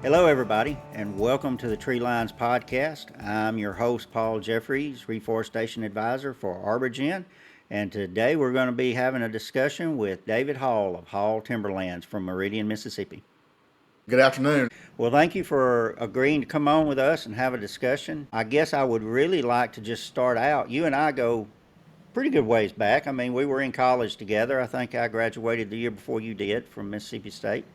Hello, everybody, and welcome to the TreeLines podcast. I'm your host, Paul Jeffries, Reforestation Advisor for Arborgen, and today we're going to be having a discussion with David Hall of Hall Timberlands from Meridian, Mississippi. Good afternoon. Well, thank you for agreeing to come on with us and have a discussion. I guess I would really like to just start out. You and I go pretty good ways back. I mean, we were in college together. I think I graduated the year before you did from Mississippi State.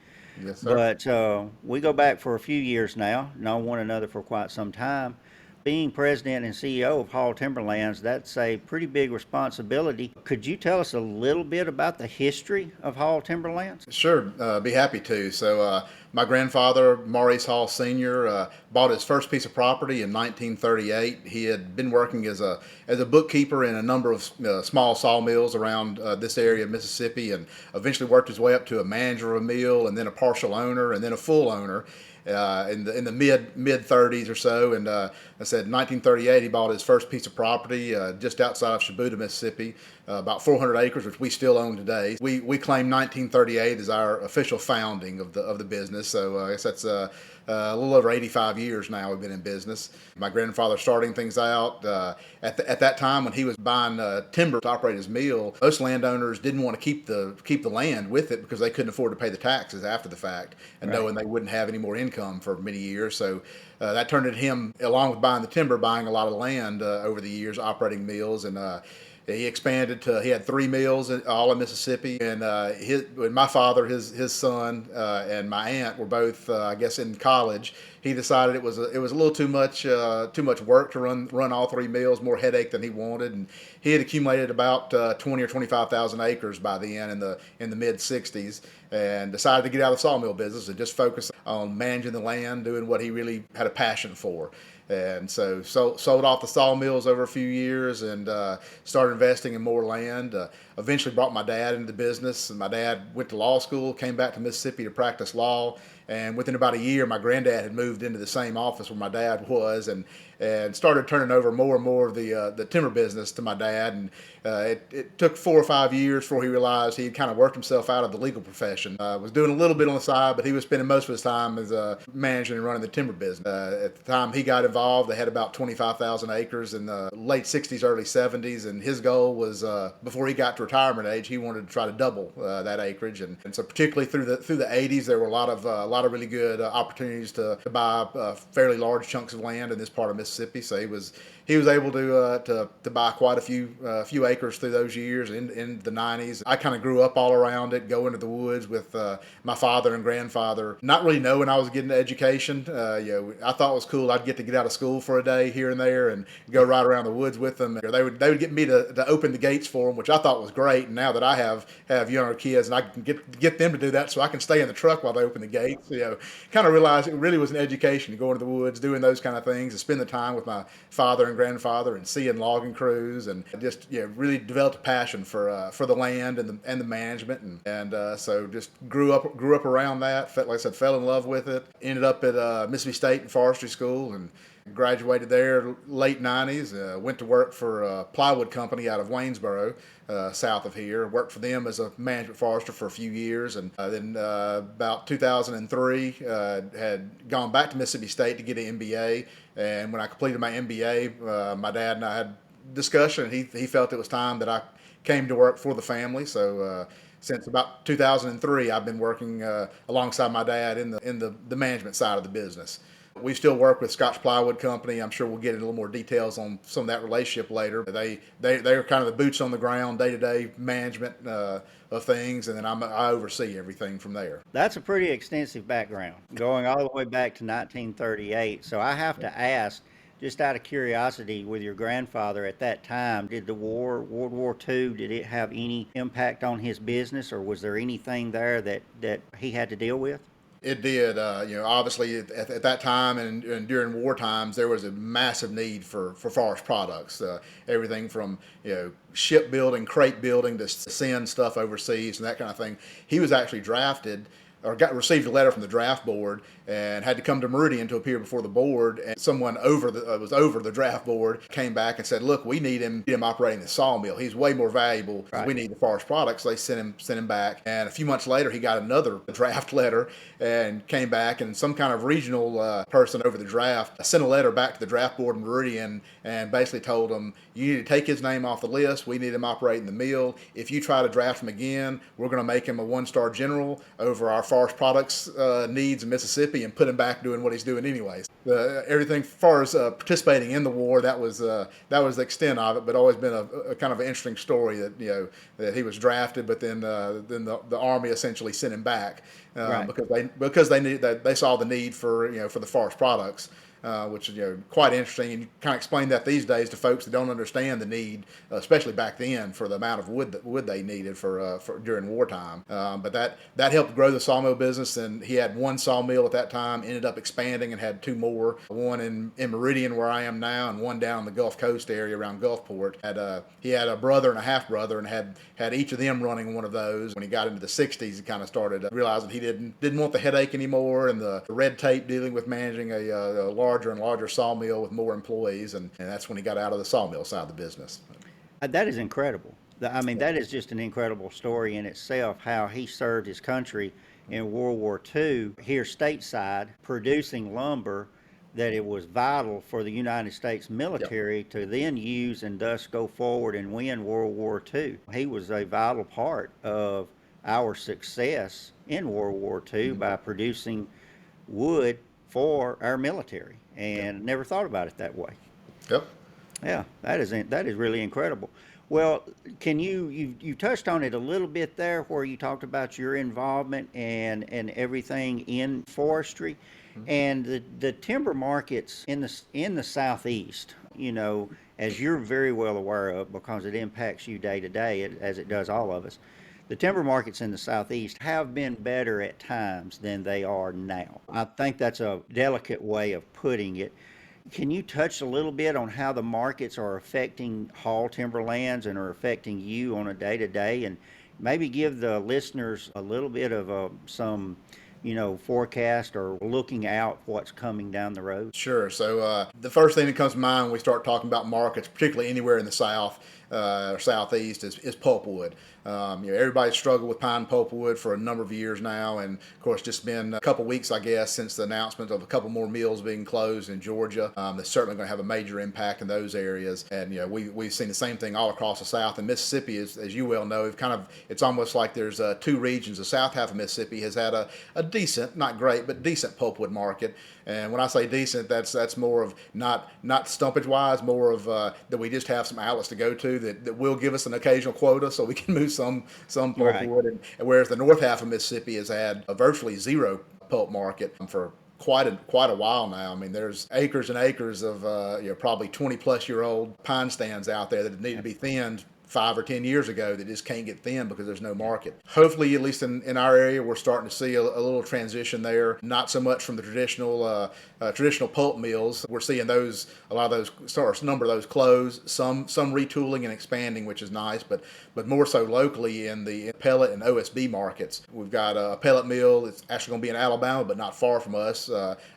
Yes, sir. But we go back for a few years now, know one another for quite some time. Being president and CEO of Hall Timberlands, that's a pretty big responsibility. Could you tell us a little bit about the history of Hall Timberlands? Sure, be happy to. My grandfather, Maurice Hall Sr., bought his first piece of property in 1938. He had been working as a bookkeeper in a number of small sawmills around this area of Mississippi, and eventually worked his way up to a manager of a mill, and then a partial owner, and then a full owner. In the mid 30s or so, and I said 1938 he bought his first piece of property just outside of Shibuda, Mississippi, about 400 acres, which we still own today. We claim 1938 as our official founding of the business. So I guess that's a little over 85 years now we've been in business. My grandfather starting things out at that time when he was buying timber to operate his mill. Most landowners didn't want to keep the land with it because they couldn't afford to pay the taxes after the fact, and Right. knowing they wouldn't have any more income for many years. So that turned into him, along with buying the timber, buying a lot of land over the years, operating mills, and he expanded to, he had 3 mills all in Mississippi, and when my father, his son, and my aunt were both, I guess, in college, he decided it was a little too much work to run all 3 mills, more headache than he wanted, and he had accumulated about 20 or 25,000 acres by the end in the mid '60s, and decided to get out of the sawmill business and just focus on managing the land, doing what he really had a passion for. And so sold off the sawmills over a few years, and started investing in more land. Eventually brought my dad into the business, and my dad went to law school, came back to Mississippi to practice law, and within about a year my granddad had moved into the same office where my dad was, and started turning over more and more of the timber business to my dad. And it took 4 or 5 years before he realized he had kind of worked himself out of the legal profession. Was doing a little bit on the side, but he was spending most of his time as managing and running the timber business. At the time he got involved, they had about 25,000 acres in the late '60s, early '70s, and his goal was, before he got to retirement age, he wanted to try to double that acreage. And so particularly through the '80s, there were a lot of really good opportunities to buy fairly large chunks of land in this part of Mississippi. So he was able to buy quite a few acres through those years in the '90s. I kind of grew up all around it, go into the woods with my father and grandfather, not really knowing I was getting an education. I thought it was cool. I'd get to get out of school for a day here and there and go right around the woods with them. They would get me to open the gates for them, which I thought was great. And now that I have younger kids, and I can get them to do that, so I can stay in the truck while they open the gates. Kind of realized it really was an education to go into the woods, doing those kind of things, and spend the time with my father and grandfather, and seeing logging crews, and just really developed a passion for the land and the management, and so just grew up around that. Like I said, fell in love with it. Ended up at Mississippi State and Forestry School, and graduated there late '90s. Went to work for a plywood company out of Waynesboro, south of here. Worked for them as a management forester for a few years, and then about 2003 had gone back to Mississippi State to get an MBA. And when I completed my MBA, my dad and I had discussion. He felt it was time that I came to work for the family. So since about 2003, I've been working alongside my dad in the management side of the business. We still work with Scotch Plywood Company. I'm sure we'll get into a little more details on some of that relationship later. They're kind of the boots on the ground, day-to-day management of things, and then I oversee everything from there. That's a pretty extensive background, going all the way back to 1938. So I have to ask, just out of curiosity, with your grandfather at that time, did the World War II, did it have any impact on his business, or was there anything there that he had to deal with? It did. Obviously at that time and during war times, there was a massive need for forest products. Everything from shipbuilding, crate building, to send stuff overseas and that kind of thing. He was actually drafted received a letter from the draft board and had to come to Meridian to appear before the board. And someone was over the draft board came back and said, "Look, we need him operating the sawmill. He's way more valuable. Right. We need the forest products." They sent him back. And a few months later, he got another draft letter and came back. And some kind of regional person over the draft sent a letter back to the draft board in Meridian and basically told them, "You need to take his name off the list. We need him operating the mill. If you try to draft him again, we're going to make him a one-star general over our forest products needs in Mississippi and put him back doing what he's doing anyways." Everything as far as participating in the war, that was the extent of it, but always been a kind of an interesting story that that he was drafted, but then the Army essentially sent him back Right. because they saw the need for for the forest products. Which is quite interesting, and you kind of explain that these days to folks that don't understand the need, especially back then, for the amount of wood they needed for during wartime. But that helped grow the sawmill business, and he had one sawmill at that time. Ended up expanding and had two more. One in Meridian, where I am now, and one down the Gulf Coast area around Gulfport. He had a brother and a half brother, and had each of them running one of those. When he got into the 60s, he kind of started realizing he didn't want the headache anymore and the red tape dealing with managing a larger and larger sawmill with more employees, and that's when he got out of the sawmill side of the business. That is incredible. I mean, that is just an incredible story in itself, how he served his country in World War II here stateside, producing lumber that it was vital for the United States military to then use and thus go forward and win World War II. He was a vital part of our success in World War II by producing wood for our military, and never thought about it that way. Yep. Yeah, that is really incredible. Well, can you touched on it a little bit there, where you talked about your involvement and everything in forestry, and the timber markets in the southeast. As you're very well aware of, because it impacts you day to day, as it does all of us. The timber markets in the southeast have been better at times than they are now. I think that's a delicate way of putting it. Can you touch a little bit on how the markets are affecting Hall Timberlands and are affecting you on a day-to-day, and maybe give the listeners a little bit of some forecast or looking out what's coming down the road? Sure. So the first thing that comes to mind when we start talking about markets, particularly anywhere in the South or Southeast, is pulpwood. Everybody's struggled with pine pulpwood for a number of years now, and of course, just been a couple weeks, I guess, since the announcement of a couple more mills being closed in Georgia. That's certainly going to have a major impact in those areas. And we've seen the same thing all across the South. And Mississippi, as you well know, it's almost like there's two regions. The South half of Mississippi has had a decent, not great, but decent pulpwood market. And when I say decent, that's more of not stumpage wise, more of that we just have some outlets to go to that will give us an occasional quota, so we can move some Right. pulpwood. And whereas the north half of Mississippi has had a virtually zero pulp market for quite a while now. I mean, there's acres and acres of probably 20-plus-year-old pine stands out there that need to be thinned 5 or 10 years ago that just can't get thin because there's no market. Hopefully, at least in our area, we're starting to see a little transition there. Not so much from the traditional pulp mills. We're seeing a lot of those, a number of those close. Some retooling and expanding, which is nice, but more so locally in the pellet and OSB markets. We've got a pellet mill that's actually going to be in Alabama, but not far from us,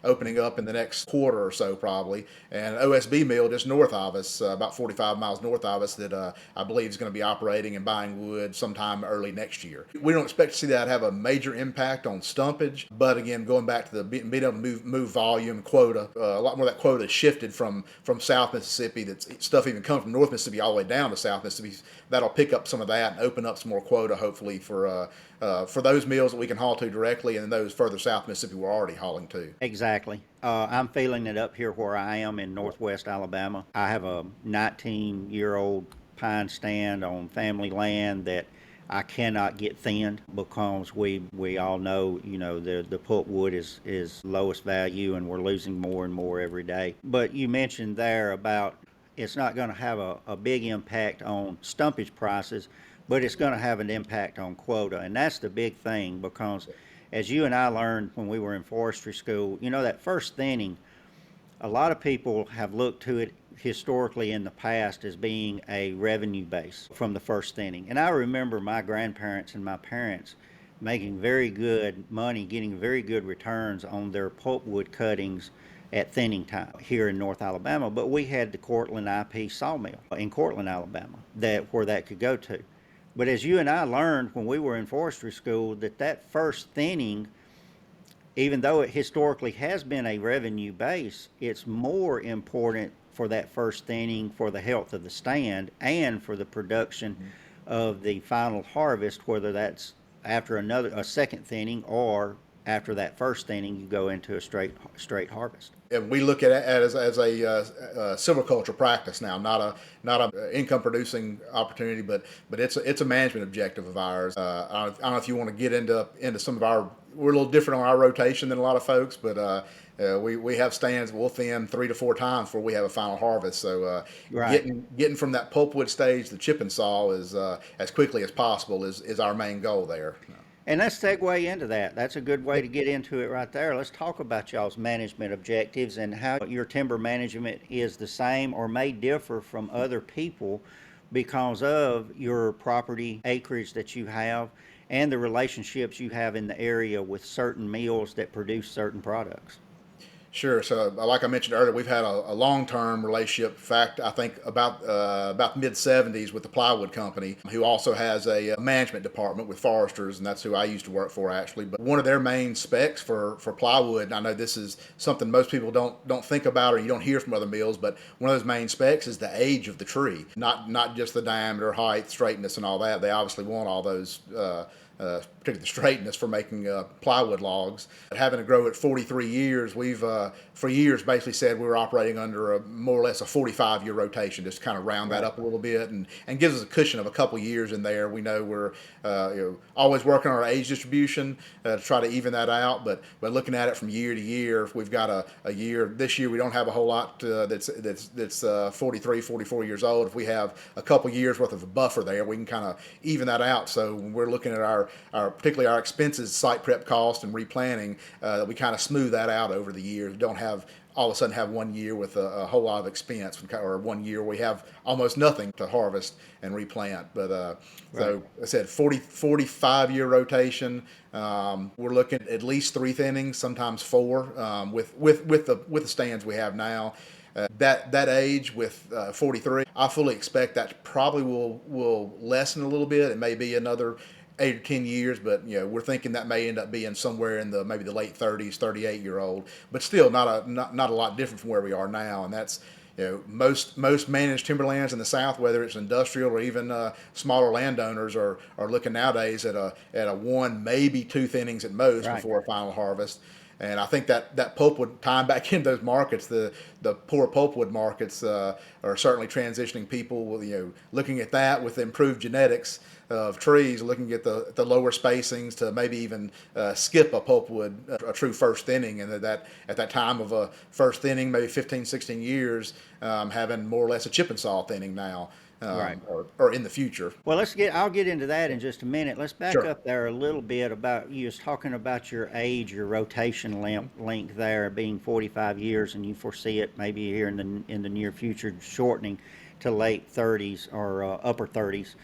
opening up in the next quarter or so probably, and an OSB mill just north of us, about 45 miles north of us, that I believe is going to be operating and buying wood sometime early next year. We don't expect to see that have a major impact on stumpage, but again, going back to the being able to move volume quota, a lot more of that quota is shifted from South Mississippi. That stuff even comes from North Mississippi all the way down to South Mississippi. That'll pick up some of that and open up some more quota, hopefully for those mills that we can haul to directly, and those further south Mississippi we're already hauling to. Exactly. I'm feeling it up here where I am in northwest Alabama. I have a 19-year-old pine stand on family land that I cannot get thinned, because we all know, the pulpwood is lowest value, and we're losing more and more every day. But you mentioned there about it's not going to have a big impact on stumpage prices, but it's going to have an impact on quota. And that's the big thing, because as you and I learned when we were in forestry school, that first thinning, a lot of people have looked to it historically in the past as being a revenue base from the first thinning. And I remember my grandparents and my parents, making very good money, getting very good returns on their pulpwood cuttings at thinning time here in North Alabama. But we had the Cortland IP sawmill in Cortland, Alabama, that where that could go to. But as you and I learned when we were in forestry school, that first thinning, even though it historically has been a revenue base, it's more important for that first thinning for the health of the stand and for the production of the final harvest, whether that's after a second thinning or after that first thinning, you go into a straight harvest. And we look at it as silviculture practice now, not a income producing opportunity, but it's a management objective of ours. I don't know if you want to get into some of our. We're a little different on our rotation than a lot of folks, but we have stands we'll thin 3 to 4 times before we have a final harvest. So Right. getting from that pulpwood stage to chip and saw is as quickly as possible is our main goal there. And let's segue into that. That's a good way to get into it right there. Let's talk about y'all's management objectives and how your timber management is the same or may differ from other people because of your property acreage that you have and the relationships you have in the area with certain mills that produce certain products. Sure. So, like I mentioned earlier, we've had a long-term relationship. In fact, I think about the mid-'70s with the plywood company, who also has a management department with foresters, and that's who I used to work for actually. But one of their main specs for plywood, and I know this is something most people don't think about or you don't hear from other mills, but one of those main specs is the age of the tree, not just the diameter, height, straightness, and all that. They obviously want all those. Particularly the straightness for making plywood logs. But having to grow at 43 years, we've for years basically said we were operating under a more or less a 45-year rotation, just to kind of round that Right. up a little bit and gives us a cushion of a couple years in there. We know we're always working on our age distribution to try to even that out, but looking at it from year to year, if we've got a year, this year we don't have a whole lot that's 43, 44 years old. If we have a couple years worth of a buffer there, we can kind of even that out. So when we're looking at our particularly our expenses, site prep cost and replanting, we kind of smooth that out over the years. We don't have all of a sudden have one year with a whole lot of expense, or one year where we have almost nothing to harvest and replant. But Right. so I said 45-year rotation. We're looking at least 3 thinnings, sometimes 4, with the stands we have now. That age with 43, I fully expect that probably will lessen a little bit. It may be another 8 or 10 years, but we're thinking that may end up being somewhere in maybe the late 30s, 38-year-old, but still not a lot different from where we are now. And that's most managed timberlands in the South, whether it's industrial or even smaller landowners, are looking nowadays at a 1, maybe 2 thinnings at most Right. before a final harvest. And I think that pulpwood, tying back into those markets, the poor pulpwood markets are certainly transitioning people. Looking at that with improved genetics of trees, looking at the lower spacings to maybe even skip a pulpwood, a true first thinning, and that at that time of a first thinning, maybe 15, 16 years, having more or less a chip and saw thinning now, Right. or in the future. Well, I'll get into that in just a minute. Let's back Sure. up there a little bit about, you was talking about your age, your rotation length there being 45 years, and you foresee it maybe here in the near future shortening to late 30s or upper 30s,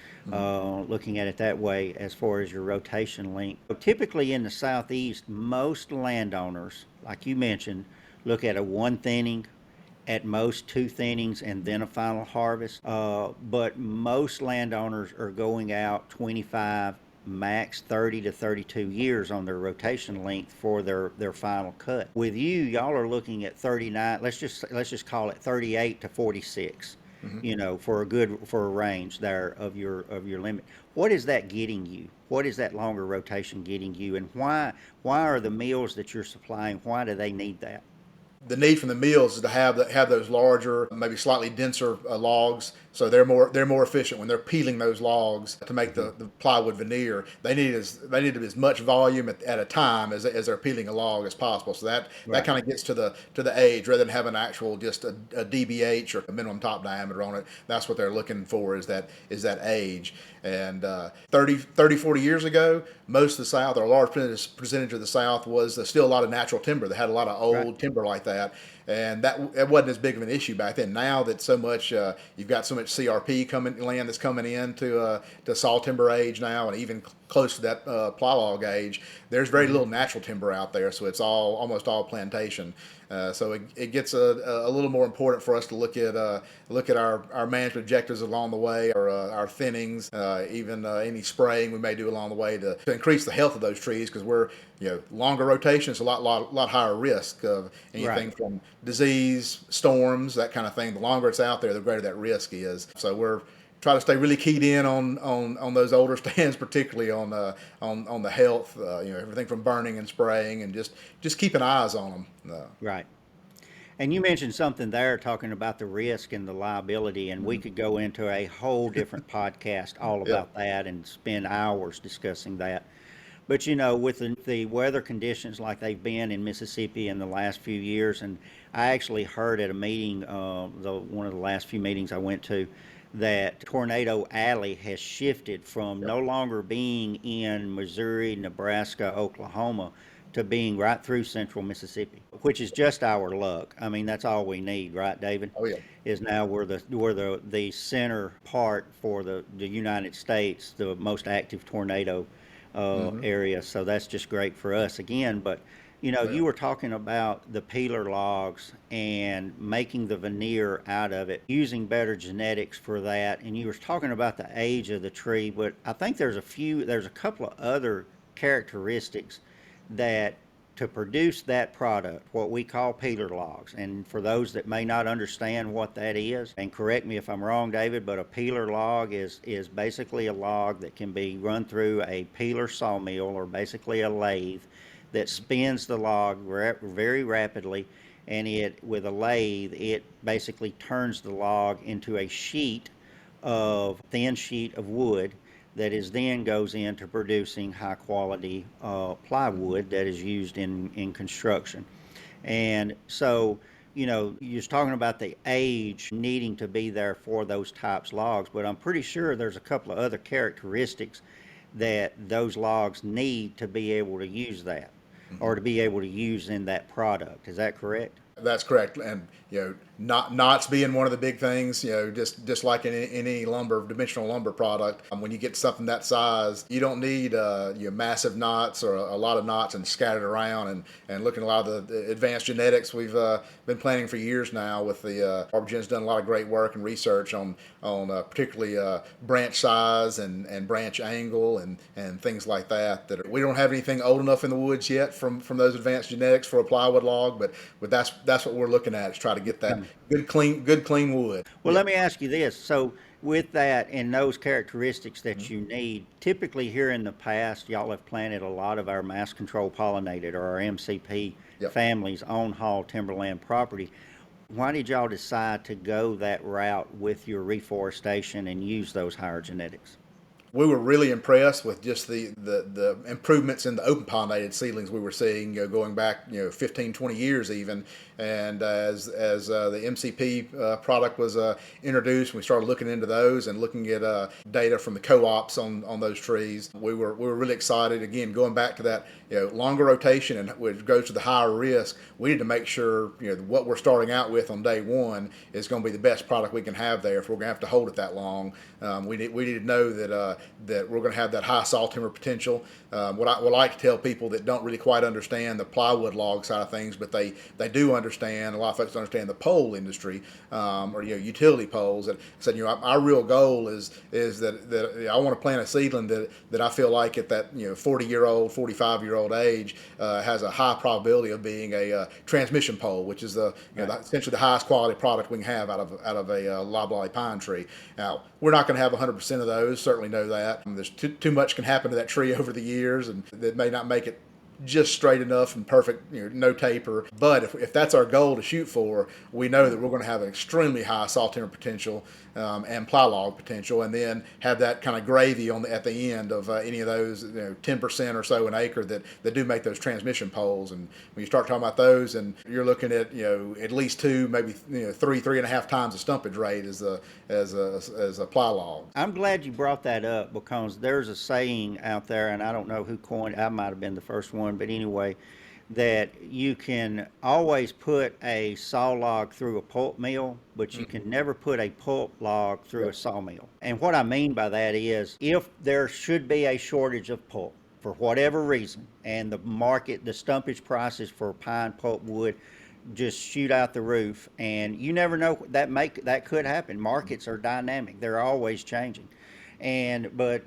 looking at it that way as far as your rotation length. So typically in the Southeast, most landowners, like you mentioned, look at a 1 thinning, at most 2 thinnings, and then a final harvest. But most landowners are going out 25, max 30 to 32 years on their rotation length for their final cut. With you, y'all are looking at 39. Let's just call it 38 to 46. For a range there of your limit. What is that getting you? What is that longer rotation getting you, and why are the mills that you're supplying? Why do they need that? The need from the mills is to have those larger, maybe slightly denser logs, so they're more efficient when they're peeling those logs to make the plywood veneer. They need as much volume at a time as they're peeling a log as possible. So that Right. kind of gets to the age rather than having actual just a DBH or a minimum top diameter on it. That's what they're looking for, is that age. And 30, 40 years ago, most of the South, or a large percentage of the South, was still a lot of natural timber. They had a lot of Right. old timber like that. and that wasn't as big of an issue back then. Now that so much you've got so much CRP land that's coming in to saw timber age now, and even close to that ply log age, there's very little natural timber out there, so it's almost all plantation. So it gets a little more important for us to look at our management objectives along the way, or our thinnings, even any spraying we may do along the way to increase the health of those trees, because we're longer rotation is a lot higher risk of anything Right. from disease, storms, that kind of thing. The longer it's out there, the greater that risk is. So we're try to stay really keyed in on those older stands, particularly on the health, everything from burning and spraying, and just keeping eyes on them. Right. And you mentioned something there talking about the risk and the liability, and we could go into a whole different podcast all Yeah. about that and spend hours discussing that. But with the weather conditions like they've been in Mississippi in the last few years, and I actually heard at a meeting, one of the last few meetings I went to, that Tornado Alley has shifted from Yep. no longer being in Missouri, Nebraska, Oklahoma, to being right through central Mississippi, which is just our luck. I mean, that's all we need, right, David? Oh yeah. Is now we're the center part for the United States, the most active tornado Hmm. area. So that's just great for us again. But Yeah. you were talking about the peeler logs and making the veneer out of it, using better genetics for that. And you were talking about the age of the tree, but I think there's a couple of other characteristics that to produce that product, what we call peeler logs. And for those that may not understand what that is, and correct me if I'm wrong, David, but a peeler log is basically a log that can be run through a peeler sawmill, or basically a lathe, that spins the log very rapidly, and it with a lathe it basically turns the log into a thin sheet of wood that is then goes into producing high quality plywood that is used in construction. And so, you're talking about the age needing to be there for those types logs, but I'm pretty sure there's a couple of other characteristics that those logs need to be able to use that, or to be able to use in that product. Is that correct? That's correct, and knots being one of the big things. Just like in any lumber, dimensional lumber product, when you get something that size, you don't need massive knots or a lot of knots and scattered around. And looking at a lot of the advanced genetics we've been planning for years now. With the ArborGen's done a lot of great work and research on particularly branch size and branch angle and things like that. That we don't have anything old enough in the woods yet from those advanced genetics for a plywood log, but that's what we're looking at, is try to get that good clean wood. Well, Yeah. let me ask you this. So, with that and those characteristics that you need, typically here in the past, y'all have planted a lot of our mass control pollinated, or our MCP Yep. families on Hall Timberland property. Why did y'all decide to go that route with your reforestation and use those higher genetics? We were really impressed with just the improvements in the open pollinated seedlings we were seeing, going back 15, 20 years even. And as the MCP product was introduced, we started looking into those and looking at data from the co-ops on those trees. We were really excited. Again, going back to that longer rotation, and which goes to the higher risk, we need to make sure what we're starting out with on day one is going to be the best product we can have there. If we're going to have to hold it that long, we need to know that we're going to have that high saw timber potential. What I like to tell people that don't really quite understand the plywood log side of things, but they do understand. A lot of folks understand the pole industry, or utility poles. That said, our real goal is that I want to plant a seedling that I feel like at that 40-year-old, 45-year-old age has a high probability of being a transmission pole, which is essentially the highest quality product we can have out of a loblolly pine tree. Now, we're not going to have 100% of those. Certainly know that. There's too much can happen to that tree over the years, and that may not make it just straight enough and perfect, no taper. But if that's our goal to shoot for, we know that we're going to have an extremely high saw timber potential and ply log potential, and then have that kind of gravy at the end of any of those 10% or so an acre that do make those transmission poles. And when you start talking about those, and you're looking at at least two, maybe three and a half times the stumpage rate as a ply log. I'm glad you brought that up, because there's a saying out there, and I don't know who coined. I might have been the first one, but anyway, that you can always put a saw log through a pulp mill, but you can never put a pulp log through a Yep. sawmill. And what I mean by that is if there should be a shortage of pulp for whatever reason, and the market, the stumpage prices for pine pulp wood just shoot out the roof, and you never know, that could happen. Markets are dynamic, they're always changing. And but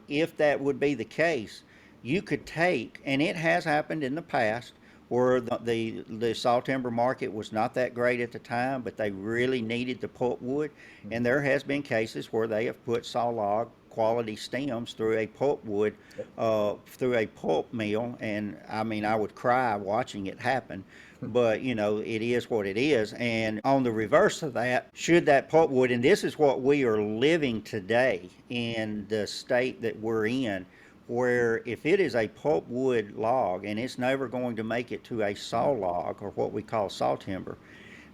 if that would be the case, you could take, and it has happened in the past where the saw timber market was not that great at the time, but they really needed the pulpwood, and there has been cases where they have put saw log quality stems through a pulpwood, through a pulp mill, and I mean I would cry watching it happen. But it is what it is. And on the reverse of that, should that pulpwood, and this is what we are living today in the state that we're in, where if it is a pulpwood log and it's never going to make it to a saw log or what we call saw timber,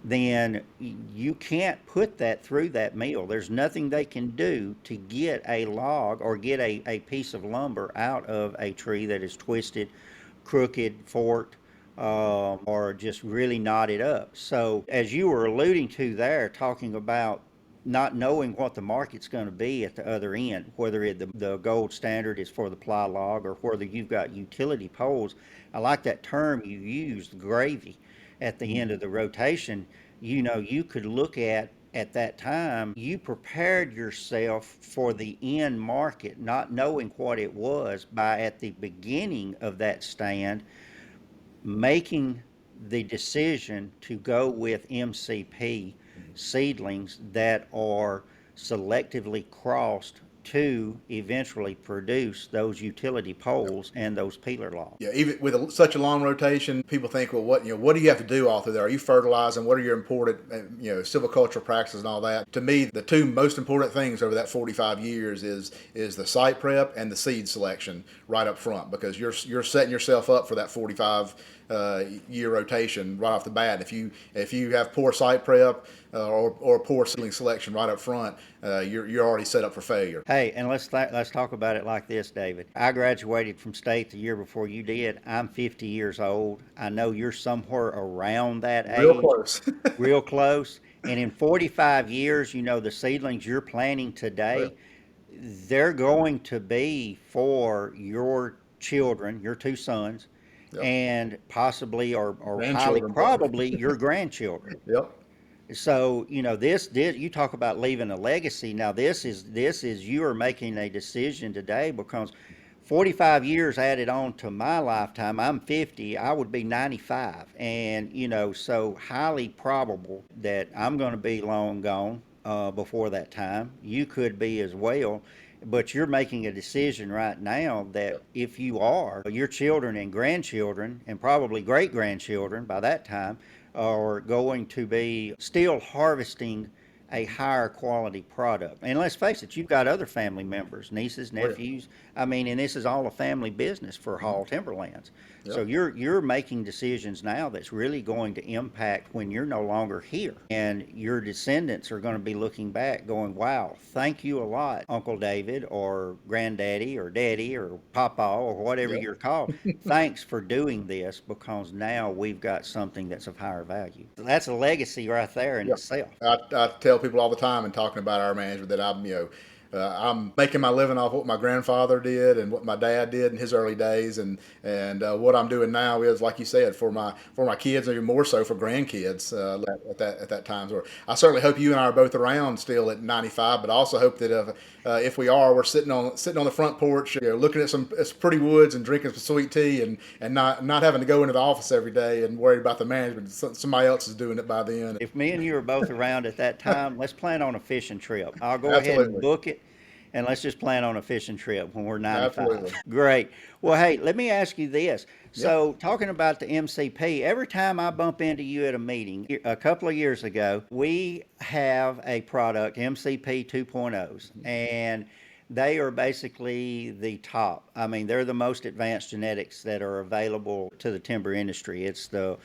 then you can't put that through that mill. There's nothing they can do to get a log or get a piece of lumber out of a tree that is twisted, crooked, forked, or just really knotted up. So, as you were alluding to there, talking about not knowing what the market's going to be at the other end, whether the gold standard is for the ply log or whether you've got utility poles. I like that term you used, gravy, at the end of the rotation. You could look at that time, you prepared yourself for the end market, not knowing what it was, by at the beginning of that stand making the decision to go with MCP seedlings that are selectively crossed to eventually produce those utility poles and those peeler logs. Yeah, even with such a long rotation, people think, well, what do you have to do all through there? Are you fertilizing? What are your important, silviculture practices and all that? To me, the two most important things over that 45 years is the site prep and the seed selection right up front, because you're setting yourself up for that 45 year rotation right off the bat. If you have poor site prep or poor seedling selection right up front, you're already set up for failure. Hey, and let's talk about it like this, David. I graduated from state the year before you did. I'm 50 years old. I know you're somewhere around that Real age, close. real close. And in 45 years, the seedlings you're planting today, they're going to be for your children, your two sons, Yep. and possibly or highly Grandchildren, probably. probably your grandchildren. Yep. So this you talk about leaving a legacy. Now this is you are making a decision today, because 45 years added on to my lifetime. I'm 50. I would be 95, and so highly probable that I'm going to be long gone before that time. You could be as well. But you're making a decision right now that if you are, your children and grandchildren, and probably great grandchildren by that time, are going to be still harvesting a higher quality product. And let's face it, you've got other family members, nieces, Oh, yeah. nephews. I mean, and this is all a family business for Hall Timberlands. So Yep. you're making decisions now that's really going to impact when you're no longer here. And your descendants are going to be looking back going, wow, thank you a lot, Uncle David or Granddaddy or Daddy or Papa or whatever Yep. you're called. Thanks for doing this, because now we've got something that's of higher value. That's a legacy right there in Yeah, itself. I tell people all the time and talking about our management that I'm making my living off what my grandfather did and what my dad did in his early days, and what I'm doing now is, like you said, for my kids, and even more so for grandkids at that time. So I certainly hope you and I are both around still at 95, but I also hope that if we are, we're sitting on the front porch, looking at some pretty woods and drinking some sweet tea, and not having to go into the office every day and worry about the management. Somebody else is doing it by then. If me and you are both around at that time, let's plan on a fishing trip. I'll go ahead and Absolutely, book it, and let's just plan on a fishing trip when we're 95. absolutely. Great. Well, hey, let me ask you this. Yeah. So, talking about the MCP, every time I bump into you at a meeting, a couple of years ago, we have a product, MCP 2.0s, and They are basically the top. I mean, they're the most advanced genetics that are available to the timber industry. It's the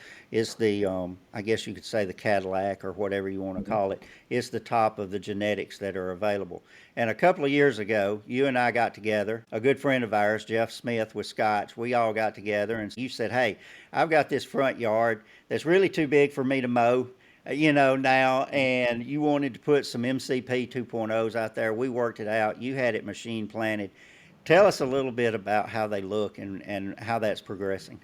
I guess you could say the Cadillac or whatever you want to call it. It's the top of the genetics that are available. And a couple of years ago, you and I got together. A good friend of ours, Jeff Smith with Scotch, we all got together, and you said, "Hey, I've got this front yard that's really too big for me to mow." Now, and you wanted to put some MCP 2.0s out there. We worked it out. You had it machine planted. Tell us a little bit about how they look and how that's progressing.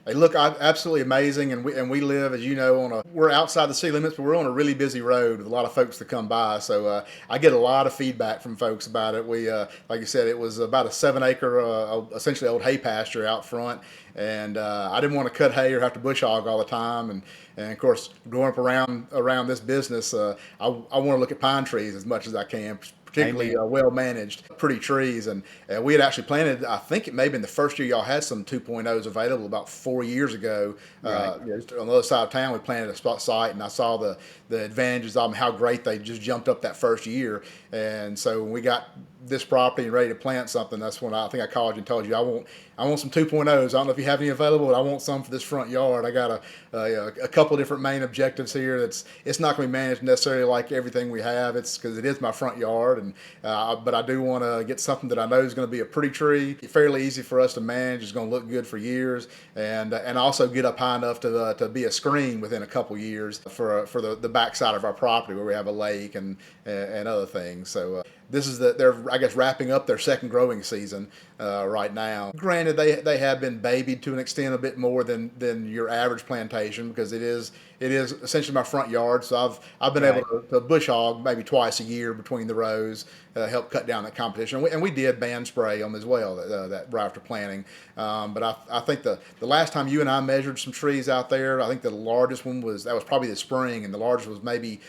They look absolutely amazing, and we live, as you know, we're outside the city limits, but we're on a really busy road with a lot of folks that come by. So I get a lot of feedback from folks about it. We, like you said, it was about a 7 acre, essentially old hay pasture out front, and I didn't want to cut hay or have to bush hog all the time, and of course, growing up around this business, I want to look at pine trees as much as I can, particularly well managed, pretty trees. And we had actually planted, I think it may have been the first year y'all had some 2.0s available about 4 years ago. Right. Just on the other side of town, we planted a spot site, and I saw the advantages of them, how great they just jumped up that first year. And so when we got this property and ready to plant something, that's when I think I called you and told you I want some 2.0s. I don't know if you have any available, but I want some for this front yard. I got a couple different main objectives here. It's not going to be managed necessarily like everything we have. It's because it is my front yard, and but I do want to get something that I know is going to be a pretty tree, fairly easy for us to manage. It's going to look good for years, and also get up high enough to be a screen within a couple years for the backside of our property where we have a lake and other things. So. This is they're, I guess, wrapping up their second growing season right now. Granted, they have been babied to an extent a bit more than your average plantation, because it is essentially my front yard. So I've been Right. able to bush hog maybe twice a year between the rows, help cut down that competition. And we did band spray them as well that right after planting. But I think the last time you and I measured some trees out there, I think the largest one was probably the spring, and the largest was maybe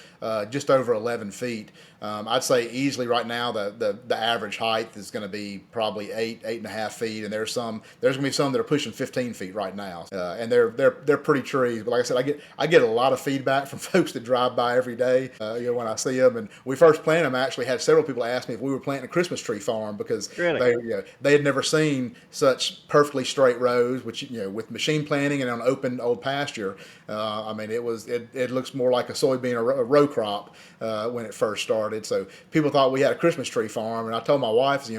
just over 11 feet. I'd say easily right now the average height is going to be probably 8.5 feet, and there's going to be some that are pushing 15 feet right now, and they're pretty trees. But like I said, I get a lot of feedback from folks that drive by every day. When I see them, and we first planted them, I actually had several people ask me if we were planting a Christmas tree farm, because Really? they had never seen such perfectly straight rows, which with machine planting and on open old pasture. I mean, it looks more like a soybean or a row crop when it first started. So people thought we had a Christmas tree farm, and I told my wife,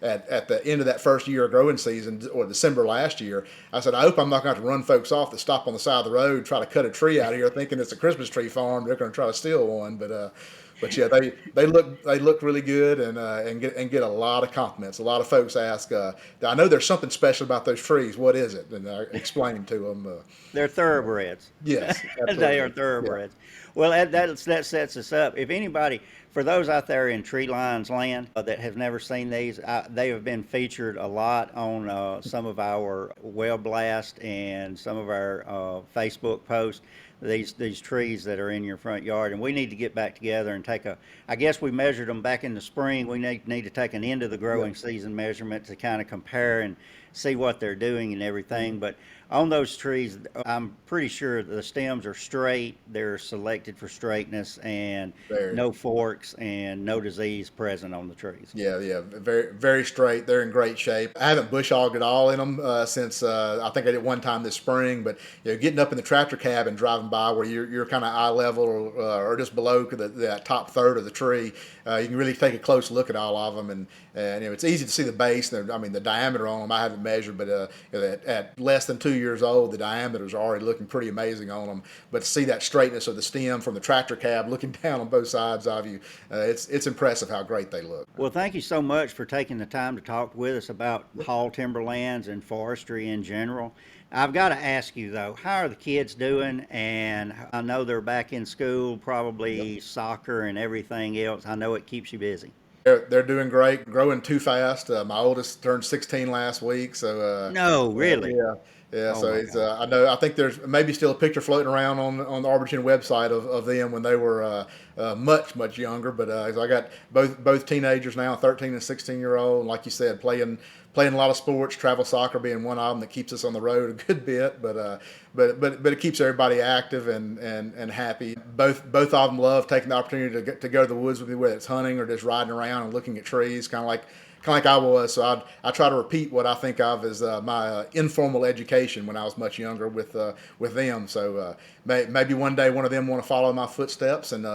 at the end of that first year of growing season, or December last year, I said, I hope I'm not going to have to run folks off that stop on the side of the road, try to cut a tree out here thinking it's a Christmas tree farm. They're going to try to steal one. But yeah, they look really good, and get a lot of compliments. A lot of folks ask, I know there's something special about those trees. What is it? And I explain to them. They're thoroughbreds. Yes, They are absolutely. Yeah. thoroughbreds. Well, that sets us up. If anybody, for those out there in TreeLines land that have never seen these, they have been featured a lot on some of our web blast and some of our Facebook posts. These trees that are in your front yard, and we need to get back together and take a. I guess we measured them back in the spring. We need to take an end of the growing season measurement to kind of compare and see what they're doing and everything. But on those trees, I'm pretty sure the stems are straight. They're selected for straightness and Very. no forks and no disease present on the trees. Yeah, yeah, very, very straight. They're in great shape. I haven't bush hogged at all in them since I think I did one time this spring. But getting up in the tractor cab and driving by where you're kind of eye level, or just below that top third of the tree, you can really take a close look at all of them, and it's easy to see the base. I mean, the diameter on them I haven't measured, but at less than 2 years old, the diameters are already looking pretty amazing on them. But to see that straightness of the stem from the tractor cab looking down on both sides of you, it's impressive how great they look. Well, thank you so much for taking the time to talk with us about Hall Timberlands and forestry in general. I've got to ask you though, how are the kids doing? And I know they're back in school, probably soccer and everything else. I know it keeps you busy. They're doing great, growing too fast. My oldest turned 16 last week, so No, really? yeah. Yeah, Oh so my it's gosh. I think there's maybe still a picture floating around on the Arbiton website of them when they were much younger. But so I got both teenagers now, 13 and 16-year old, and like you said, playing a lot of sports, travel soccer being one of them that keeps us on the road a good bit. But it keeps everybody active and happy. Both of them love taking the opportunity to go to the woods with me, whether it's hunting or just riding around and looking at trees, kind of like I was. So I try to repeat what I think of as my informal education when I was much younger with them. So maybe one day one of them want to follow my footsteps and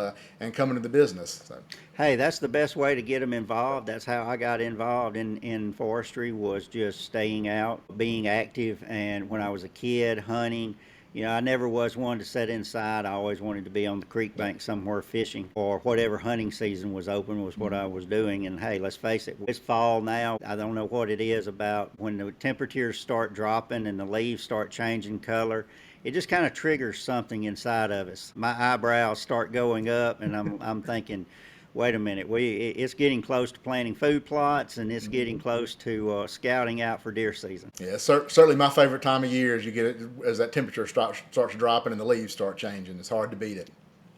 come into the business. So. Hey, that's the best way to get them involved. That's how I got involved in forestry, was just staying out, being active. And when I was a kid, hunting, I never was one to sit inside. I always wanted to be on the creek Yeah. bank somewhere fishing, or whatever hunting season was open was what I was doing. And hey, let's face it, it's fall now. I don't know what it is about when the temperatures start dropping and the leaves start changing color. It just kind of triggers something inside of us. My eyebrows start going up, and I'm thinking, wait a minute, it's getting close to planting food plots, and it's getting close to scouting out for deer season. Yeah, certainly my favorite time of year is you get it as that temperature starts dropping and the leaves start changing. It's hard to beat it.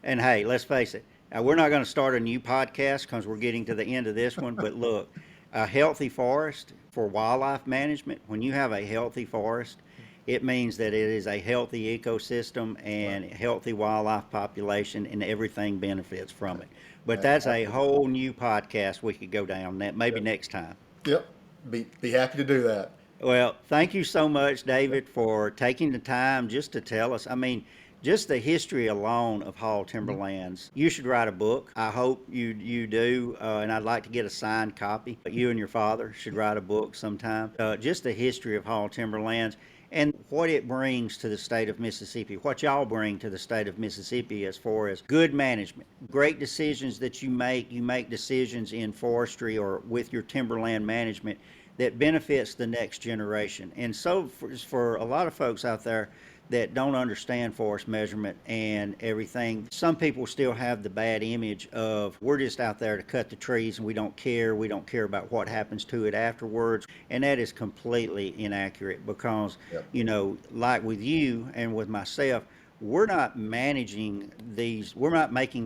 And hey, let's face it, we're not going to start a new podcast because we're getting to the end of this one. But look, a healthy forest for wildlife management, when you have a healthy forest, it means that it is a healthy ecosystem Right. and a healthy wildlife population, and everything benefits from it. But Yeah, that's a absolutely. whole new podcast we could go down that maybe Yep. next time. Yep. Be happy to do that. Well, thank you so much, David, for taking the time just to tell us. I mean, just the history alone of Hall Mhm. Timberlands. You should write a book. I hope you do, and I'd like to get a signed copy. You and your father should write a book sometime. Just the history of Hall Timberlands and what it brings to the state of Mississippi, what y'all bring to the state of Mississippi as far as good management, great decisions that you make. You make decisions in forestry or with your timberland management that benefits the next generation. And so, for a lot of folks out there that don't understand forest measurement and everything, some people still have the bad image of we're just out there to cut the trees and we don't care. We don't care about what happens to it afterwards. And that is completely inaccurate because, Yep. like with you and with myself, we're not making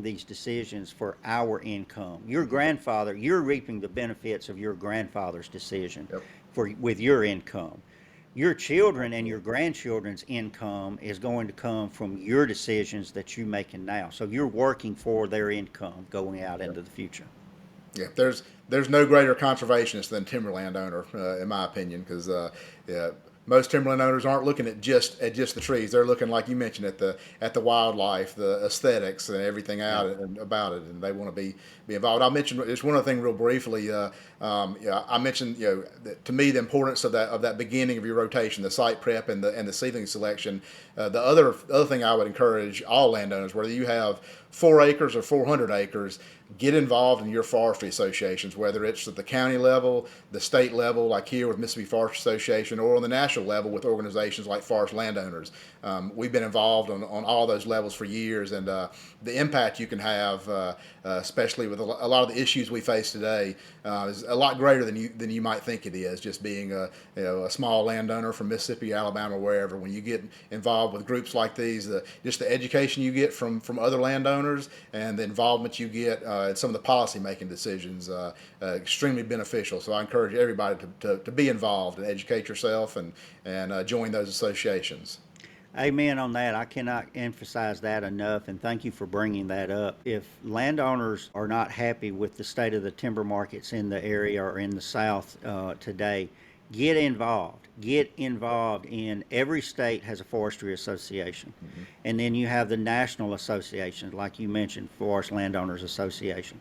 these decisions for our income. Your grandfather, you're reaping the benefits of your grandfather's decision Yep. for with your income. Your children and your grandchildren's income is going to come from your decisions that you're making now. So you're working for their income going out Yep. into the future. Yeah, there's no greater conservationist than timberland owner, in my opinion, because yeah, most timberland owners aren't looking at just the trees. They're looking, like you mentioned, at the wildlife, the aesthetics, and everything Yeah. out and about it, and they want to be involved. I'll mention just one other thing real briefly. Yeah, I mentioned to me the importance of that beginning of your rotation, the site prep and the seedling selection. The other thing I would encourage all landowners, whether you have 4 acres or 400 acres, get involved in your forestry associations, whether it's at the county level, the state level, like here with Mississippi Forestry Association, or on the national level with organizations like Forest Landowners. We've been involved on all those levels for years, and the impact you can have, especially with a lot of the issues we face today, is a lot greater than you might think it is. Just being a small landowner from Mississippi, Alabama, wherever. When you get involved with groups like these, just the education you get from other landowners and the involvement you get in some of the policy making decisions, extremely beneficial. So I encourage everybody to be involved and educate yourself and join those associations. Amen on that. I cannot emphasize that enough, and thank you for bringing that up. If landowners are not happy with the state of the timber markets in the area or in the South today, get involved. Get involved in every state has a forestry association, Mm-hmm. and then you have the national associations, like you mentioned, Forest Landowners Association.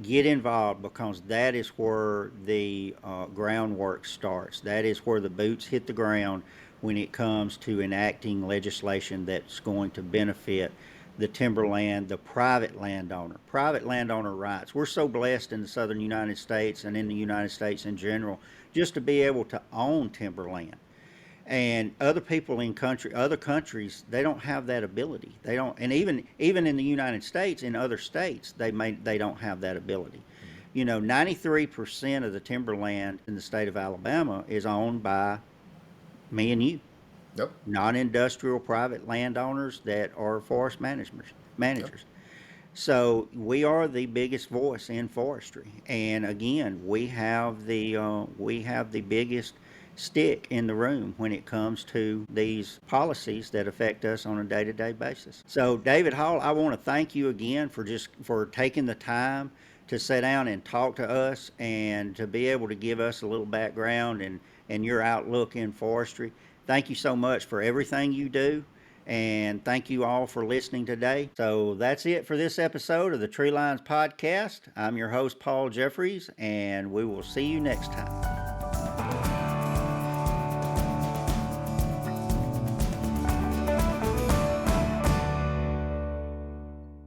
Get involved because that is where the groundwork starts. That is where the boots hit the ground when it comes to enacting legislation that's going to benefit the timberland, the private landowner. Private landowner rights. We're so blessed in the southern United States and in the United States in general just to be able to own timberland. And other people in other countries, they don't have that ability. They don't, and even in the United States, in other states, they don't have that ability. 93% of the timberland in the state of Alabama is owned by me and you. Yep. non-industrial private landowners that are forest Yep. managers. So we are the biggest voice in forestry, and again, we have the biggest stick in the room when it comes to these policies that affect us on a day-to-day basis. So, David Hall, I want to thank you again for taking the time to sit down and talk to us and to be able to give us a little background and your outlook in forestry. Thank you so much for everything you do. And thank you all for listening today. So that's it for this episode of the TreeLines podcast. I'm your host, Paul Jeffries, and we will see you next time.